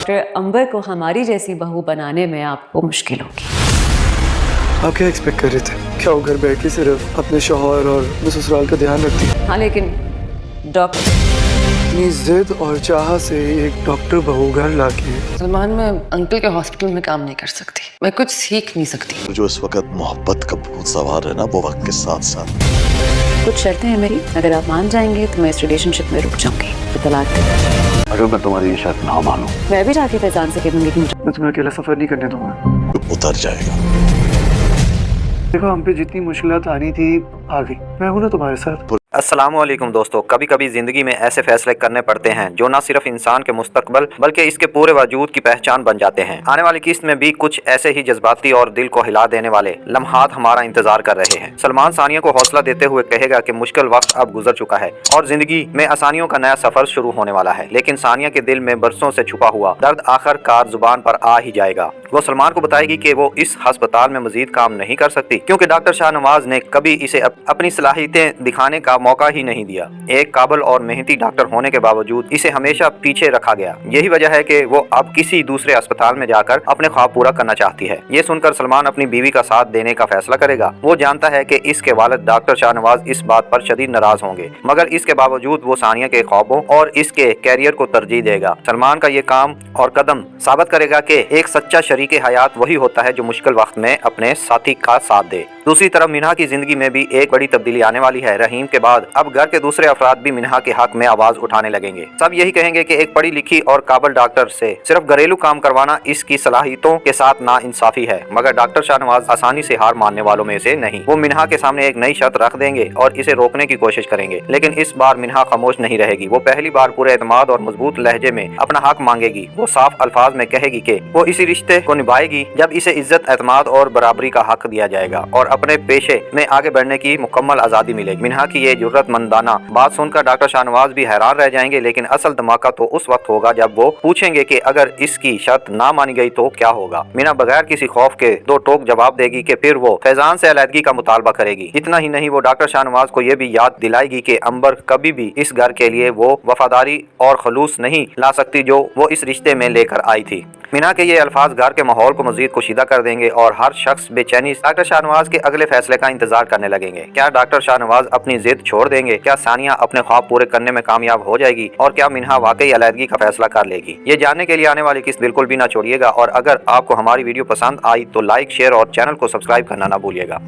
Doctor अंबर को हमारी जैसी बहू बनाने में आपको मुश्किल होगी। आप क्या एक्सपेक्ट कर रहे थे? क्या वो घर बैठ के सिर्फ अपने शौहर और अपने ससुराल का ध्यान रखती है? हाँ, लेकिन डॉक्टर अपनी जिद और चाह से एक डॉक्टर बहू घर लाके सलमान, मैं अंकल के हॉस्पिटल में काम नहीं कर सकती, मैं कुछ सीख नहीं सकती। जो इस वक्त मोहब्बत का भूत सवार है ना, वो वक्त के साथ साथ कुछ शर्तें हैं मेरी, अगर आप मान जाएंगे तो मैं इस रिलेशनशिप में रुक जाऊंगी, तो तलाक दे। अगर मैं तुम्हारी ये शर्त ना मानूं, मैं भी जाके फैजान से कह दूंगी कि मैं तुम्हें अकेला सफर नहीं करने दूंगा। तो उतर जाएगा। देखो, हम पे जितनी मुश्किलात आ रही थी आ गई। मैं हूं ना तुम्हारे साथ। अस्सलामुअलैकुम दोस्तों, कभी कभी ज़िंदगी में ऐसे फैसले करने पड़ते हैं जो ना सिर्फ इंसान के मुस्तकबल बल्कि इसके पूरे वजूद की पहचान बन जाते हैं। आने वाली किस्त में भी कुछ ऐसे ही जज्बाती और दिल को हिला देने वाले लम्हात हमारा इंतजार कर रहे हैं। सलमान सानिया को हौसला देते हुए कहेगा कि मुश्किल वक्त अब गुजर चुका है और जिंदगी में आसानियों का नया सफर शुरू होने वाला है, लेकिन सानिया के दिल में बरसों से छुपा हुआ दर्द आखिरकार जुबान पर आ ही जाएगा। वो सलमान को बताएगी कि वो इस अस्पताल में मजीद काम नहीं कर सकती क्योंकि डॉक्टर शाहनवाज ने कभी इसे अपनी सलाहियतें दिखाने का मौका ही नहीं दिया। एक काबिल और मेहनती डॉक्टर होने के बावजूद इसे हमेशा पीछे रखा गया। यही वजह है कि वो अब किसी दूसरे अस्पताल में जाकर अपने ख्वाब पूरा करना चाहती है। ये सुनकर सलमान अपनी बीवी का साथ देने का फैसला करेगा। वो जानता है कि इसके वालिद डॉक्टर शाहनवाज इस बात पर शदीद नाराज होंगे, मगर इसके बावजूद वो सानिया के ख्वाबों और इसके कैरियर को तरजीह देगा। सलमान का ये काम और कदम साबित करेगा कि एक सच्चा शरीके हयात वही होता है जो मुश्किल वक्त में अपने साथी का साथ दे। दूसरी तरफ मिन्हा की जिंदगी में भी एक बड़ी तब्दीली आने वाली है। रहीम के बाद अब घर के दूसरे अफराद भी मिन्हा के हक में आवाज उठाने लगेंगे। सब यही कहेंगे कि एक पढ़ी लिखी और काबिल डॉक्टर से सिर्फ घरेलू काम करवाना इसकी सलाहियतों के साथ नाइंसाफी है, मगर डॉक्टर शाहनवाज आसानी से हार मानने वालों में से नहीं। वो मिन्हा के सामने एक नई शर्त रख देंगे और इसे रोकने की कोशिश करेंगे, लेकिन इस बार मिन्हा खामोश नहीं रहेगी। वो पहली बार पूरे एतमाद और मजबूत लहजे में अपना हक मांगेगी। वो साफ अल्फाज में कहेगी कि वो इसी रिश्ते को निभाएगी जब इसे इज्जत, एतमाद और बराबरी का हक दिया जाएगा और अपने पेशे में आगे बढ़ने की मुकम्मल आजादी मिलेगी। मिन्हा की ये जुर्रतमंदाना बात सुनकर डॉक्टर शाहनवाज भी हैरान रह जाएंगे, लेकिन असल धमाका तो उस वक्त होगा जब वो पूछेंगे कि अगर इसकी शर्त ना मानी गई तो क्या होगा। मिन्हा बगैर किसी खौफ के दो टोक जवाब देगी कि फिर वो फैजान से अलहदगी का मुतालबा करेगी। इतना ही नहीं, वो डॉक्टर शाहनवाज को ये भी याद दिलाएगी कि अंबर कभी भी इस घर के लिए वो वफादारी और खलूस नहीं ला सकती जो वो इस रिश्ते में लेकर आई थी। मिन्हा के ये अल्फाज घर के माहौल को मजीद कुशीदा कर देंगे और हर शख्स बेचैनी डॉक्टर शाहनवाज के अगले फैसले का इंतजार करने लगेंगे। क्या डॉक्टर शाहनवाज अपनी जिद छोड़ देंगे? क्या सानिया अपने ख्वाब पूरे करने में कामयाब हो जाएगी? और क्या मिन्हा वाकई अलहदगी का फैसला कर लेगी? ये जानने के लिए आने वाली किस्त बिल्कुल भी ना छोड़िएगा और अगर आपको हमारी वीडियो पसंद आई तो लाइक, शेयर और चैनल को सब्सक्राइब करना ना भूलिएगा।